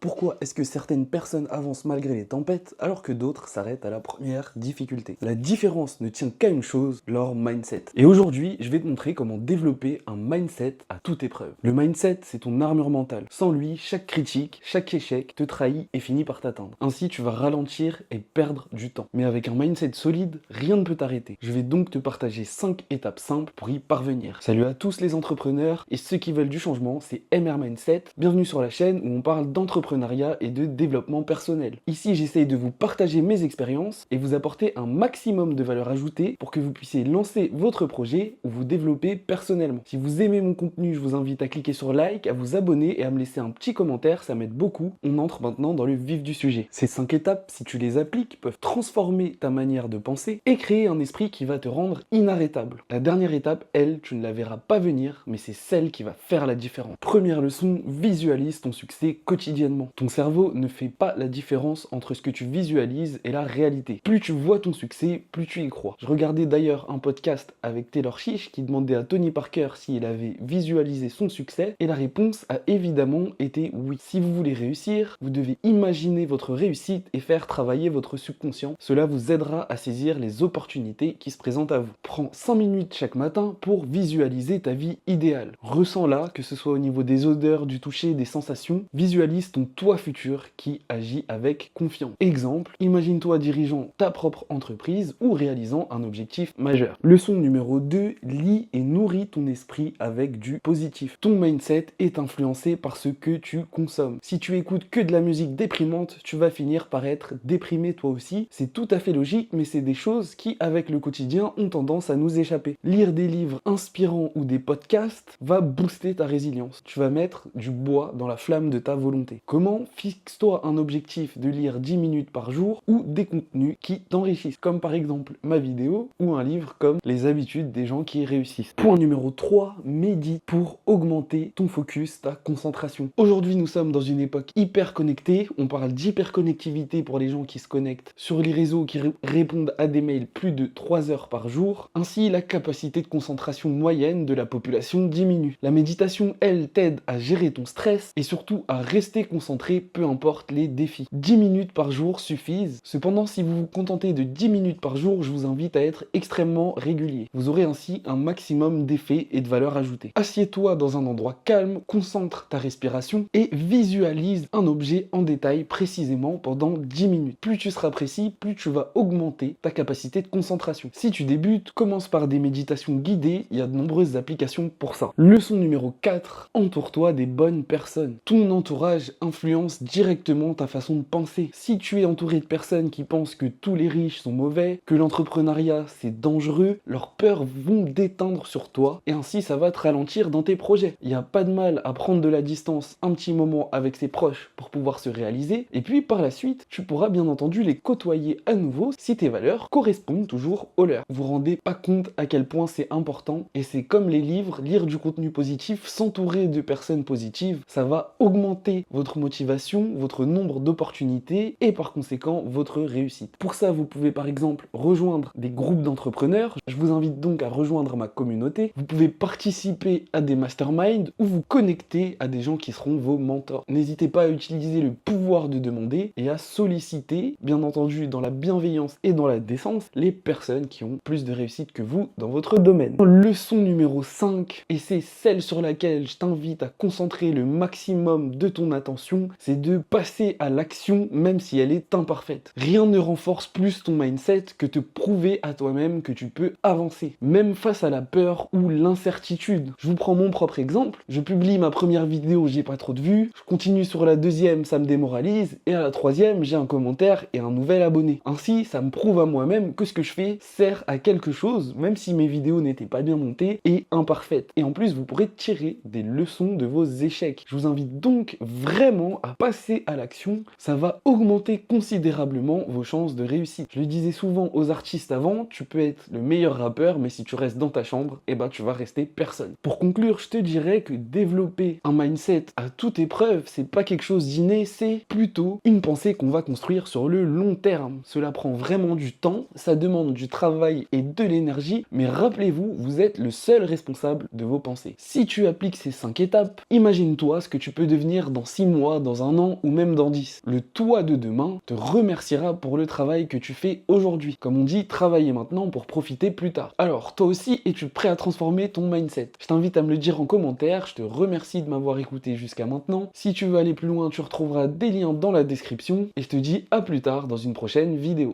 Pourquoi est-ce que certaines personnes avancent malgré les tempêtes alors que d'autres s'arrêtent à la première difficulté? La différence ne tient qu'à une chose, leur mindset. Et aujourd'hui, je vais te montrer comment développer un mindset à toute épreuve. Le mindset, c'est ton armure mentale. Sans lui, chaque critique, chaque échec te trahit et finit par t'atteindre. Ainsi, tu vas ralentir et perdre du temps. Mais avec un mindset solide, rien ne peut t'arrêter. Je vais donc te partager 5 étapes simples pour y parvenir. Salut à tous les entrepreneurs et ceux qui veulent du changement, c'est MR Mindset. Bienvenue sur la chaîne où on parle d'entrepreneuriat et de développement personnel. Ici, j'essaye de vous partager mes expériences et vous apporter un maximum de valeur ajoutée pour que vous puissiez lancer votre projet ou vous développer personnellement. Si vous aimez mon contenu, je vous invite à cliquer sur like, à vous abonner et à me laisser un petit commentaire, ça m'aide beaucoup. On entre maintenant dans le vif du sujet. Ces 5 étapes, si tu les appliques, peuvent transformer ta manière de penser et créer un esprit qui va te rendre inarrêtable. La dernière étape, elle, tu ne la verras pas venir, mais c'est celle qui va faire la différence. Première leçon, visualise ton succès quotidiennement. Ton cerveau ne fait pas la différence entre ce que tu visualises et la réalité. Plus tu vois ton succès, plus tu y crois. Je regardais d'ailleurs un podcast avec Taylor Swift qui demandait à Tony Parker s'il avait visualisé son succès et la réponse a évidemment été oui. Si vous voulez réussir, vous devez imaginer votre réussite et faire travailler votre subconscient. Cela vous aidera à saisir les opportunités qui se présentent à vous. Prends 5 minutes chaque matin pour visualiser ta vie idéale. Ressens-la, que ce soit au niveau des odeurs, du toucher, des sensations. Visualise ton toi futur qui agit avec confiance. Exemple, imagine-toi dirigeant ta propre entreprise ou réalisant un objectif majeur. Leçon numéro 2, lis et nourris ton esprit avec du positif. Ton mindset est influencé par ce que tu consommes. Si tu écoutes que de la musique déprimante, tu vas finir par être déprimé toi aussi. C'est tout à fait logique, mais c'est des choses qui, avec le quotidien, ont tendance à nous échapper. Lire des livres inspirants ou des podcasts va booster ta résilience. Tu vas mettre du bois dans la flamme de ta volonté. Comment? Fixe-toi un objectif de lire 10 minutes par jour ou des contenus qui t'enrichissent, comme par exemple ma vidéo ou un livre comme Les habitudes des gens qui réussissent. Point numéro 3, médite pour augmenter ton focus, ta concentration. Aujourd'hui, nous sommes dans une époque hyper connectée. On parle d'hyperconnectivité pour les gens qui se connectent sur les réseaux, qui répondent à des mails plus de 3 heures par jour. Ainsi, la capacité de concentration moyenne de la population diminue. La méditation, elle, t'aide à gérer ton stress et surtout à rester concentré, peu importe les défis. 10 minutes par jour suffisent. Cependant, si vous vous contentez de 10 minutes par jour, je vous invite à être extrêmement régulier. Vous aurez ainsi un maximum d'effets et de valeur ajoutée. Assieds-toi dans un endroit calme, concentre ta respiration et visualise un objet en détail précisément pendant 10 minutes. Plus tu seras précis, plus tu vas augmenter ta capacité de concentration. Si tu débutes, commence par des méditations guidées, il y a de nombreuses applications pour ça. Leçon numéro 4, entoure-toi des bonnes personnes. Ton entourage influence directement ta façon de penser. Si tu es entouré de personnes qui pensent que tous les riches sont mauvais, que l'entrepreneuriat c'est dangereux, leurs peurs vont déteindre sur toi et ainsi ça va te ralentir dans tes projets. Il n'y a pas de mal à prendre de la distance un petit moment avec ses proches pour pouvoir se réaliser et puis par la suite, tu pourras bien entendu les côtoyer à nouveau si tes valeurs correspondent toujours aux leurs. Vous vous rendez pas compte à quel point c'est important et c'est comme les livres, lire du contenu positif, s'entourer de personnes positives, ça va augmenter votre motivation, votre nombre d'opportunités et par conséquent votre réussite. Pour ça, vous pouvez par exemple rejoindre des groupes d'entrepreneurs. Je vous invite donc à rejoindre ma communauté. Vous pouvez participer à des masterminds ou vous connecter à des gens qui seront vos mentors. N'hésitez pas à utiliser le pouvoir de demander et à solliciter, bien entendu dans la bienveillance et dans la décence, les personnes qui ont plus de réussite que vous dans votre domaine. Leçon numéro 5, et c'est celle sur laquelle je t'invite à concentrer le maximum de ton attention, c'est de passer à l'action même si elle est imparfaite. Rien ne renforce plus ton mindset que te prouver à toi-même que tu peux avancer, même face à la peur ou l'incertitude. Je vous prends mon propre exemple, je publie ma première vidéo, j'ai pas trop de vues, je continue sur la deuxième, ça me démoralise, et à la troisième, j'ai un commentaire et un nouvel abonné. Ainsi, ça me prouve à moi-même que ce que je fais sert à quelque chose, même si mes vidéos n'étaient pas bien montées et imparfaites. Et en plus, vous pourrez tirer des leçons de vos échecs. Je vous invite donc vraiment à passer à l'action, ça va augmenter considérablement vos chances de réussite. Je le disais souvent aux artistes avant, tu peux être le meilleur rappeur, mais si tu restes dans ta chambre, eh ben tu vas rester personne. Pour conclure, je te dirais que développer un mindset à toute épreuve, c'est pas quelque chose d'inné, c'est plutôt une pensée qu'on va construire sur le long terme. Cela prend vraiment du temps, ça demande du travail et de l'énergie, mais rappelez-vous, vous êtes le seul responsable de vos pensées. Si tu appliques ces 5 étapes, imagine-toi ce que tu peux devenir dans 6 mois mois, dans un an ou même dans 10. Le toi de demain te remerciera pour le travail que tu fais aujourd'hui. Comme on dit, travailler maintenant pour profiter plus tard. Alors, toi aussi, es-tu prêt à transformer ton mindset? Je t'invite à me le dire en commentaire. Je te remercie de m'avoir écouté jusqu'à maintenant. Si tu veux aller plus loin, tu retrouveras des liens dans la description. Et je te dis à plus tard dans une prochaine vidéo.